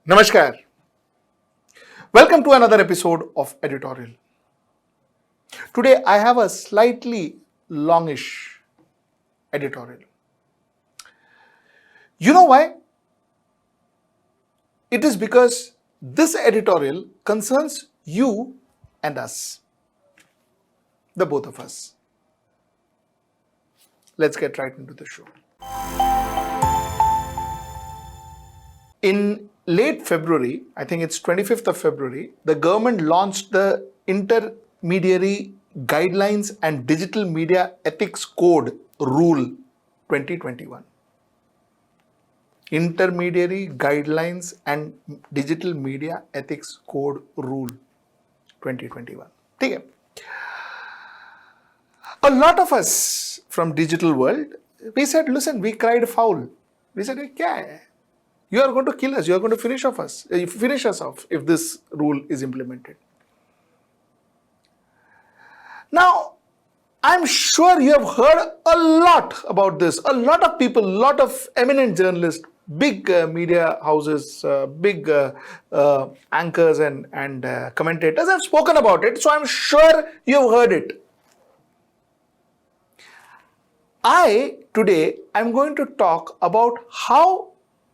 Namaskar. Welcome to another episode of Editorial. Today I have a slightly longish editorial. You know why? It is because this editorial concerns you and us, the both of us. Let's get right into the show. In late February, I think it's 25th of February, the government launched the Intermediary Guidelines and Digital Media Ethics Code Rule 2021. Intermediary Guidelines and Digital Media Ethics Code Rule 2021. ठीक है? A lot of us from digital world, we said, listen, we cried foul. We said, क्या है? You are going to kill us. You are going to finish us off if this rule is implemented. Now, I'm sure you have heard a lot about this. A lot of people, a lot of eminent journalists, big media houses, big anchors and commentators have spoken about it. So I'm sure you have heard it. Today, I'm going to talk about how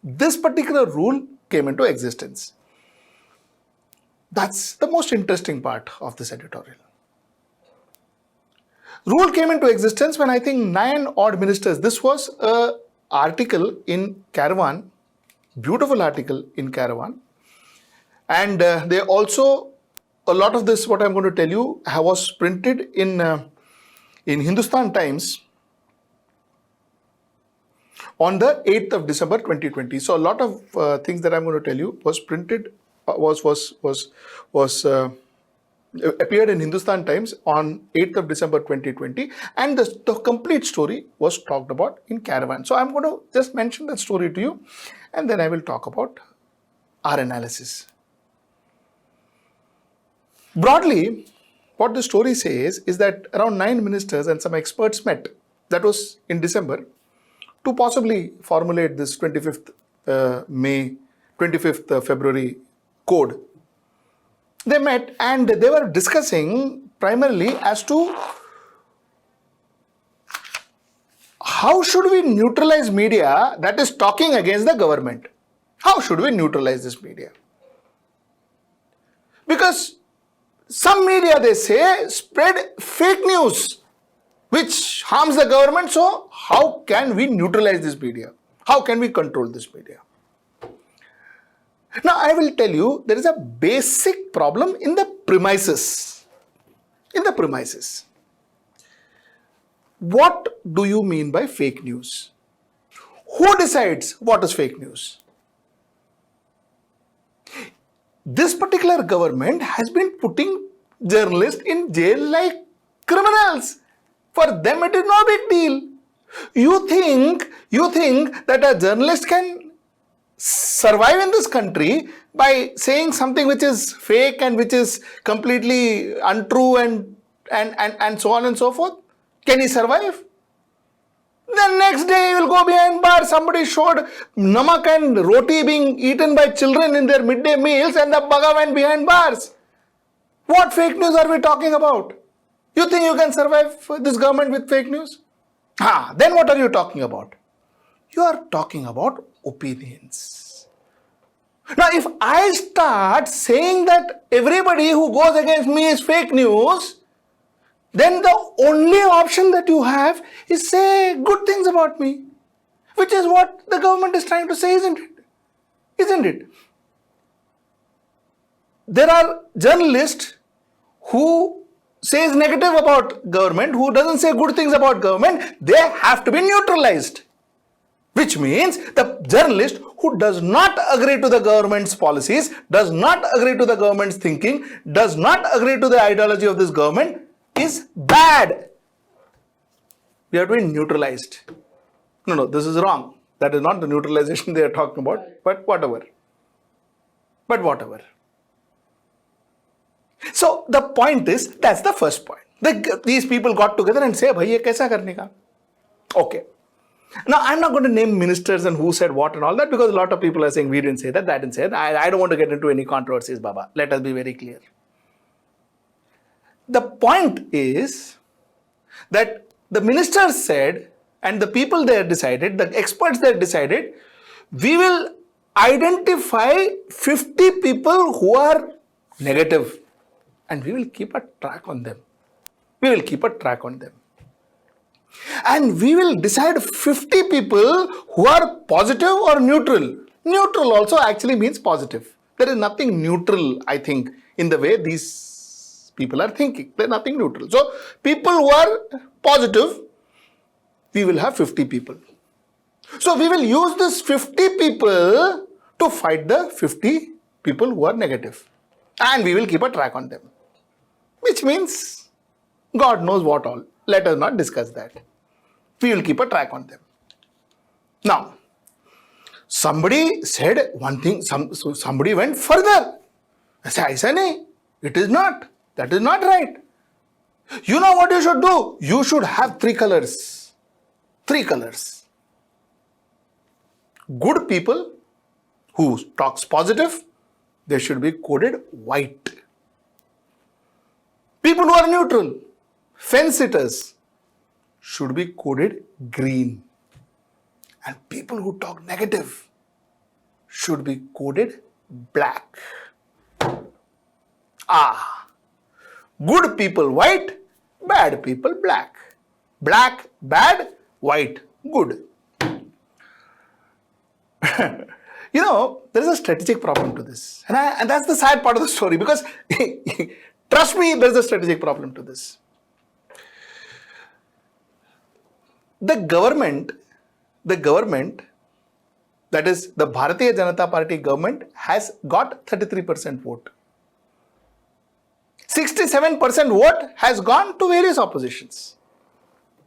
this particular rule came into existence. That's the most interesting part of this editorial. Rule came into existence when I think 9 odd ministers. This was an article in Caravan, beautiful article in Caravan. And they also, a lot of this, what I'm going to tell you, was printed in Hindustan Times on the 8th of December 2020. So a lot of things that I'm going to tell you was printed, appeared in Hindustan Times on 8th of December 2020, and the complete story was talked about in Caravan. So I'm going to just mention that story to you, and then I will talk about our analysis. Broadly, what the story says is that around 9 ministers and some experts met. That was in December, to possibly formulate this 25th February code. They met and they were discussing primarily as to how should we neutralize media that is talking against the government. How should we neutralize this media? Because some media, they say, spread fake news which harms the government. So how can we neutralize this media? How can we control this media? Now, I will tell you, there is a basic problem in the premises. What do you mean by fake news? Who decides what is fake news? This particular government has been putting journalists in jail like criminals. For them, it is no big deal. You think that a journalist can survive in this country by saying something which is fake and which is completely untrue and so on and so forth? Can he survive? The next day he will go behind bars. Somebody showed namak and roti being eaten by children in their midday meals, and the baga went behind bars. What fake news are we talking about? You think you can survive this government with fake news? Then what are you talking about? You are talking about opinions. Now, if I start saying that everybody who goes against me is fake news, then the only option that you have is say good things about me, which is what the government is trying to say, isn't it? Isn't it? There are journalists who says negative about government, who doesn't say good things about government. They have to be neutralized. Which means the journalist who does not agree to the government's policies, does not agree to the government's thinking, does not agree to the ideology of this government is bad. We have to be neutralized. No, this is wrong. That is not the neutralization they are talking about, but whatever. So the point is, that's the first point. These people got together and say, bhai, ye kaisa karne ka? Okay. Now, I'm not going to name ministers and who said what and all that, because a lot of people are saying we didn't say that, that didn't say that. I don't want to get into any controversies, Baba. Let us be very clear. The point is that the ministers said, and the people there decided, the experts there decided, we will identify 50 people who are negative and we will keep a track on them. We will keep a track on them. And we will decide 50 people who are positive or neutral. Neutral also actually means positive. There is nothing neutral, I think, in the way these people are thinking. There is nothing neutral. So, people who are positive, we will have 50 people. So, we will use this 50 people to fight the 50 people who are negative. And we will keep a track on them. Which means, God knows what all. Let us not discuss that. We will keep a track on them. Now, somebody said one thing, somebody went further. I said, nahi, it is not. That is not right. You know what you should do? You should have 3 colors. 3 colors. Good people who talks positive, they should be coded white. People who are neutral, fence sitters, should be coded green. And people who talk negative should be coded black. Good people white, bad people black. Black, bad, white, good. You know, there is a strategic problem to this. And that's the sad part of the story, because trust me, there is a strategic problem to this. The government, that is the Bharatiya Janata Party government, has got 33% vote. 67% vote has gone to various oppositions.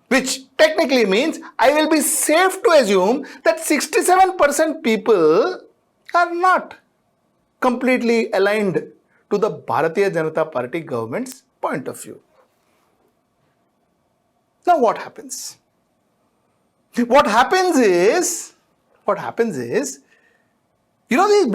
Which technically means I will be safe to assume that 67% people are not completely aligned to the Bharatiya Janata Party government's point of view. Now what happens? What happens is, you know, these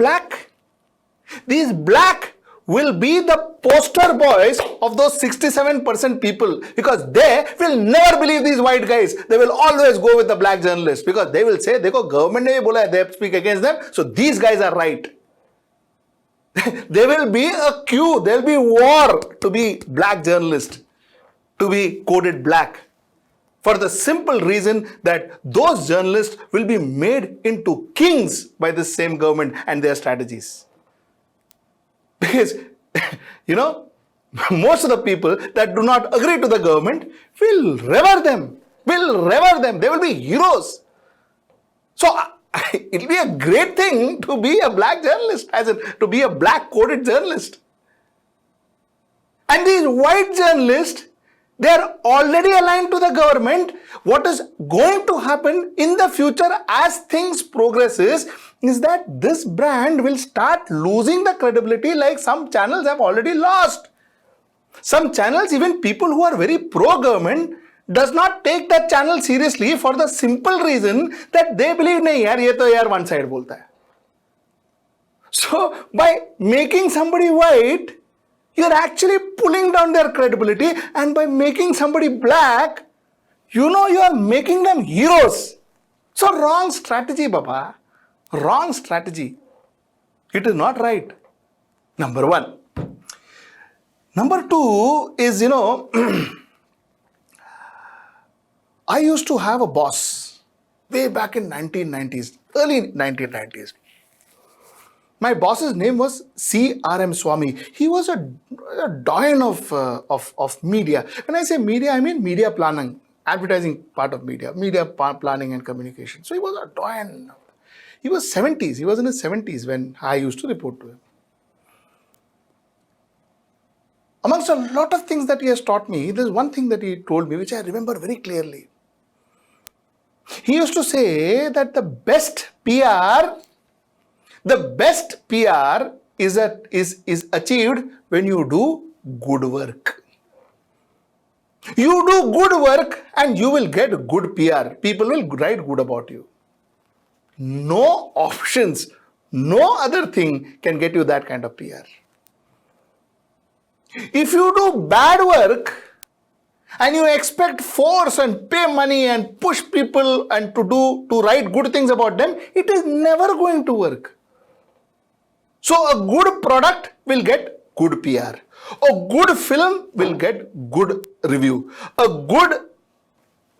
black will be the poster boys of those 67% people, because they will never believe these white guys. They will always go with the black journalists, because they will say, देखो government ने बोला है, they speak against them, so these guys are right. There will be a queue, there will be war to be black journalist, to be coded black. For the simple reason that those journalists will be made into kings by the same government and their strategies. Because, you know, most of the people that do not agree to the government will revere them. They will be heroes. So, it will be a great thing to be a black journalist, as in to be a black coded journalist. And these white journalists, they are already aligned to the government. What is going to happen in the future as things progresses is that this brand will start losing the credibility, like some channels have already lost. Some channels, even people who are very pro-government, does not take that channel seriously for the simple reason that they believe, nahi yaar, ye to yaar one side bolta hai. So, by making somebody white, you are actually pulling down their credibility, and by making somebody black, you know, you are making them heroes. So, wrong strategy, Baba. Wrong strategy. It is not right. Number one. Number two is, you know, I used to have a boss way back in 1990s, early 1990s. My boss's name was C.R.M. Swami. He was a doyen of media. When I say media, I mean media planning, advertising part of media planning and communication. So he was a doyen. He was 70s. He was in his 70s when I used to report to him. Amongst a lot of things that he has taught me, there's one thing that he told me which I remember very clearly. He used to say that the best PR is achieved when you do good work. You do good work and you will get good PR. People will write good about you. No options, no other thing can get you that kind of PR. If you do bad work and you expect force and pay money and push people and to write good things about them, it is never going to work. So a good product will get good PR. A good film will get good review. A good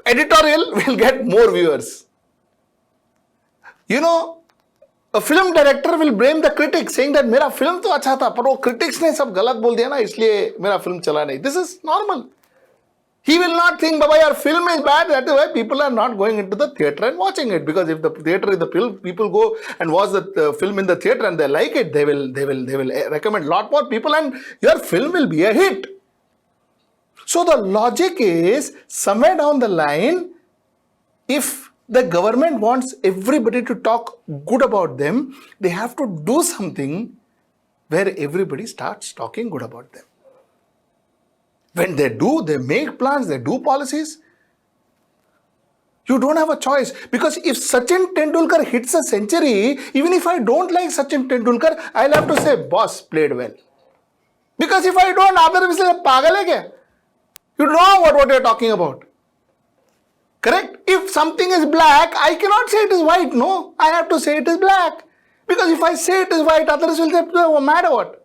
editorial will get more viewers. You know, a film director will blame the critics saying that मेरा film तो अच्छा था पर वो critics ने सब गलत बोल दिया ना इसलिए मेरा film चला नहीं. This is normal. He will not think, Baba, your film is bad. That is why people are not going into the theatre and watching it. Because if the theatre is the film, people go and watch the film in the theatre and they like it, they will recommend a lot more people and your film will be a hit. So the logic is, somewhere down the line, if the government wants everybody to talk good about them, they have to do something where everybody starts talking good about them. When they do, they make plans, they do policies. You don't have a choice. Because if Sachin Tendulkar hits a century, even if I don't like Sachin Tendulkar, I'll have to say, boss played well. Because if I don't, other will say, pagal hai kya? You don't know what you're talking about. Correct? If something is black, I cannot say it is white. No, I have to say it is black. Because if I say it is white, others will say, oh, mad or what?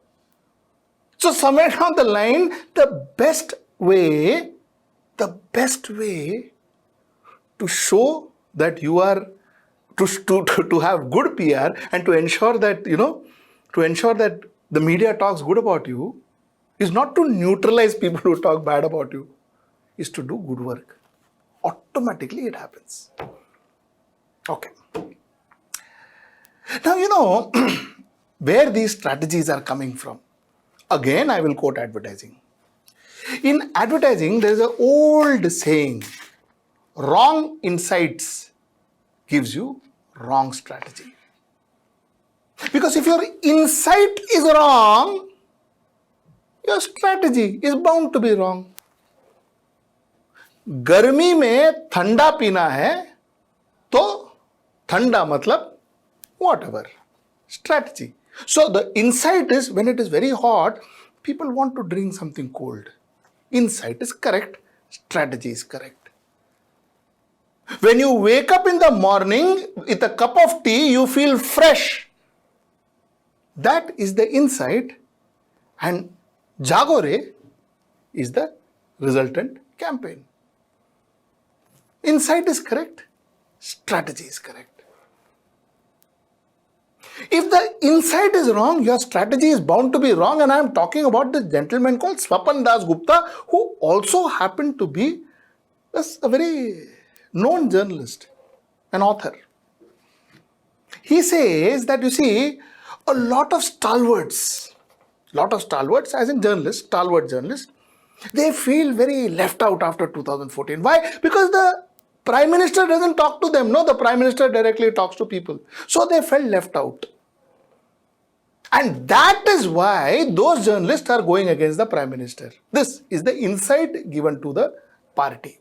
So somewhere down the line, the best way to show that you are, to have good PR and to ensure that, the media talks good about you is not to neutralize people who talk bad about you, is to do good work. Automatically it happens. Okay. Now, where these strategies are coming from. Again, I will quote advertising. In advertising, there is an old saying, wrong insights gives you wrong strategy. Because if your insight is wrong, your strategy is bound to be wrong. गर्मी में ठंडा पीना है तो ठंडा मतलब whatever, strategy. So the insight is, when it is very hot, people want to drink something cold. Insight is correct, strategy is correct. When you wake up in the morning with a cup of tea, you feel fresh. That is the insight, and Jagore is the resultant campaign. Insight is correct, strategy is correct. If the insight is wrong, your strategy is bound to be wrong. And I am talking about this gentleman called Swapan Das Gupta, who also happened to be a very known journalist, an author. He says that, you see, a lot of stalwarts as in journalists, stalwart journalists, they feel very left out after 2014. Why? Because the Prime Minister doesn't talk to them. No, the Prime Minister directly talks to people. So they felt left out. And that is why those journalists are going against the Prime Minister. This is the insight given to the party.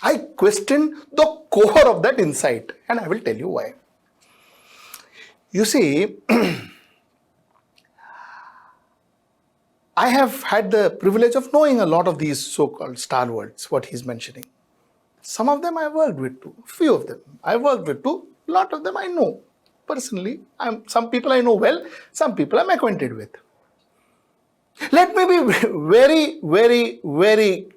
I question the core of that insight, and I will tell you why. You see, I have had the privilege of knowing a lot of these so-called stalwarts, what he's mentioning. Some of them I worked with too, few of them I worked with too, a lot of them I know personally. Some people I know well, some people I'm acquainted with. Let me be very, very, very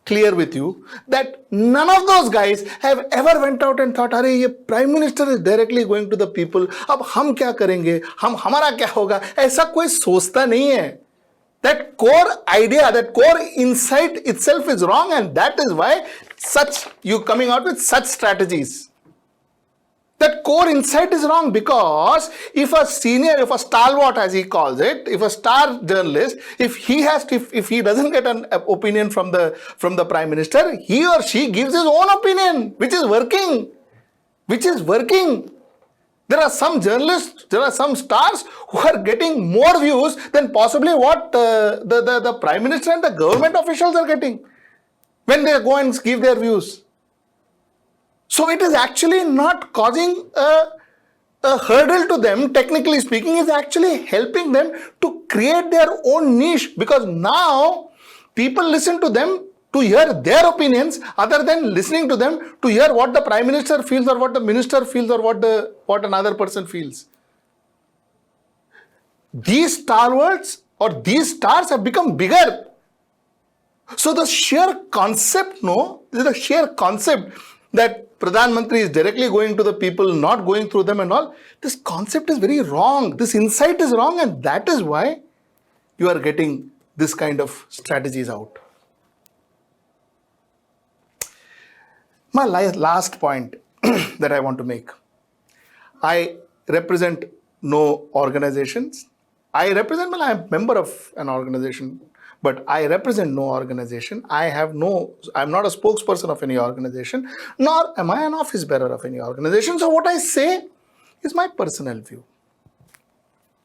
clear with you that none of those guys have ever went out and thought, अरे ये Prime Minister is directly going to the people, अब हम क्या करेंगे, हमारा क्या होगा, ऐसा कोई सोचता नहीं है. That core idea, that core insight itself is wrong, and that is why you coming out with such strategies. That core insight is wrong, because if a stalwart as he calls it, if a star journalist, if he doesn't get an opinion from the Prime Minister, he or she gives his own opinion, which is working. There are some journalists, there are some stars who are getting more views than possibly what the Prime Minister and the government officials are getting when they go and give their views. So it is actually not causing a hurdle to them, technically speaking, is actually helping them to create their own niche, because now people listen to them to hear their opinions other than listening to them to hear what the Prime Minister feels or what the Minister feels or what another person feels. These stalwarts or these stars have become bigger. So the sheer concept that Pradhan Mantri is directly going to the people, not going through them and all, this concept is very wrong. This insight is wrong, and that is why you are getting this kind of strategies out. My last point that I want to make. I represent no organizations. I am a member of an organization, but I represent no organization. I'm not a spokesperson of any organization, nor am I an office bearer of any organization. So what I say is my personal view.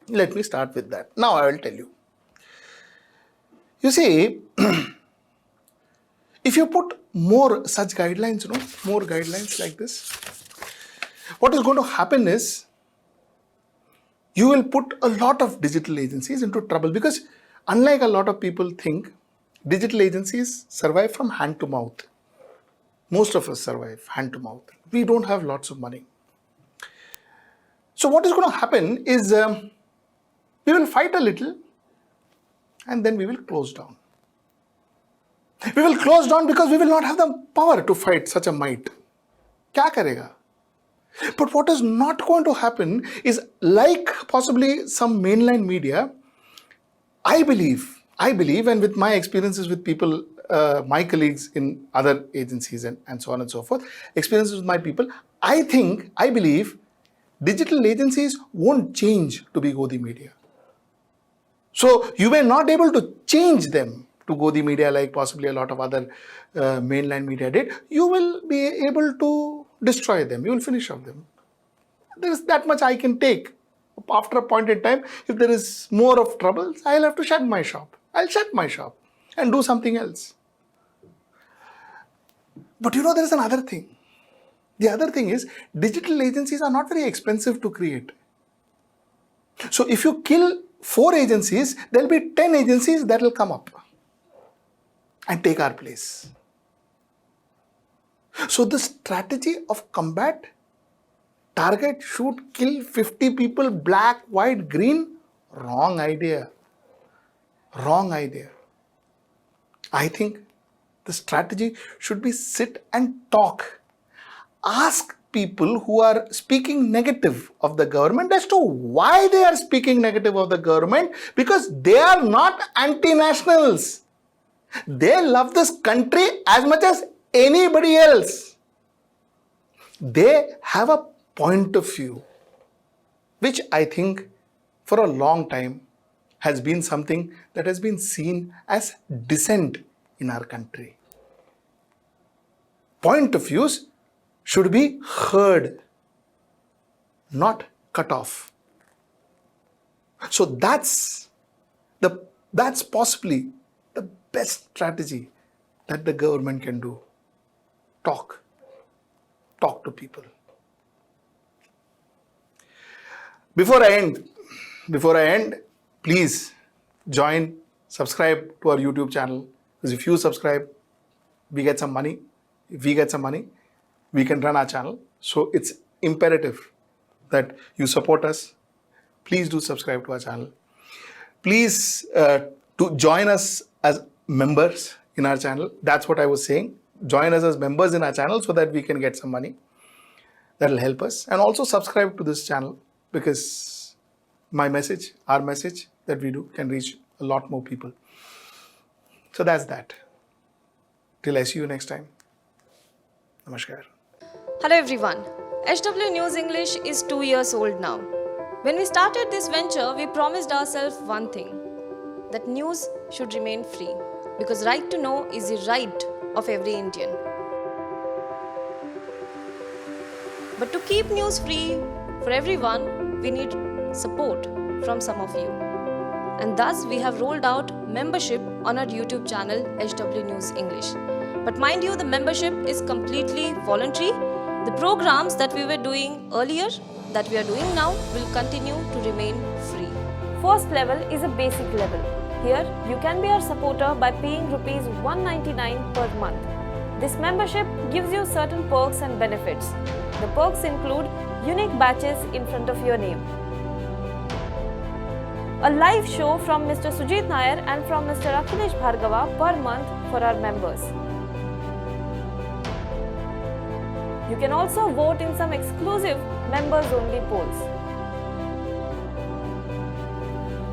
Let me start with that. Now I will tell you. You see, if you put more such guidelines, more guidelines like this, what is going to happen is you will put a lot of digital agencies into trouble, because unlike a lot of people think, digital agencies survive from hand to mouth. Most of us survive hand to mouth. We don't have lots of money. So what is going to happen is we will fight a little and then we will close down. We will close down because we will not have the power to fight such a might. Kya karega? But what is not going to happen is, like possibly some mainline media, I believe, and with my experiences with people, my colleagues in other agencies and so on and so forth, experiences with my people, I believe digital agencies won't change to be Godi Media. So you may not able to change them to Godi Media like possibly a lot of other mainline media did. You will be able to destroy them. You will finish off them. There is that much I can take. After a point in time, if there is more of troubles, I'll have to shut my shop. I'll shut my shop and do something else. But there is another thing. The other thing is, digital agencies are not very expensive to create. So if you kill 4 agencies, there will be 10 agencies that will come up and take our place. So the strategy of combat, target, shoot, kill 50 people, black, white, green, wrong idea. Wrong idea. I think the strategy should be sit and talk. Ask people who are speaking negative of the government as to why they are speaking negative of the government, because they are not anti-nationals. They love this country as much as anybody else. They have a point of view, which I think for a long time has been something that has been seen as dissent in our country. Point of views should be heard, not cut off. So that's possibly the best strategy that the government can do. Talk to people. Before I end, please subscribe to our YouTube channel, because if you subscribe, we get some money. If we get some money, we can run our channel. So it's imperative that you support us. Please do subscribe to our channel. Please to join us as members in our channel. That's what I was saying. Join us as members in our channel so that we can get some money. That will help us. And also subscribe to this channel, because our message that we do can reach a lot more people. So that's that. Till I see you next time. Namaskar. Hello everyone. HW News English is 2 years old now. When we started this venture, we promised ourselves one thing, that news should remain free, because right to know is the right of every Indian. But to keep news free, For everyone, we need support from some of you. And thus, we have rolled out membership on our YouTube channel HW News English. But mind you, the membership is completely voluntary. The programs that we were doing earlier, that we are doing now, will continue to remain free. First level is a basic level. Here, you can be our supporter by paying Rs 199 per month. This membership gives you certain perks and benefits. The perks include unique badges in front of your name, a live show from Mr. Sujit Nair and from Mr. Akhilesh Bhargava per month for our members. You can also vote in some exclusive members-only polls.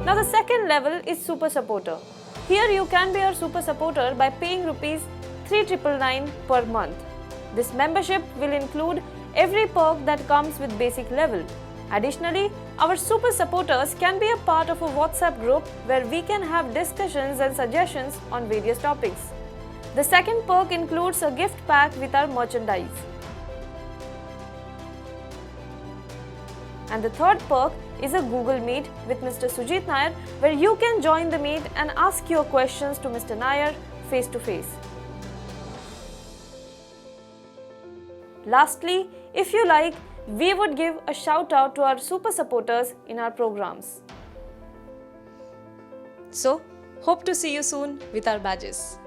Now the second level is Super Supporter. Here you can be our Super Supporter by paying Rs 3,999 per month. This membership will include every perk that comes with basic level. Additionally, our Super Supporters can be a part of a WhatsApp group where we can have discussions and suggestions on various topics. The second perk includes a gift pack with our merchandise. And the third perk is a Google Meet with Mr. Sujit Nair, where you can join the meet and ask your questions to Mr. Nair face to face. Lastly, if you like, we would give a shout out to our super supporters in our programs. So, hope to see you soon with our badges.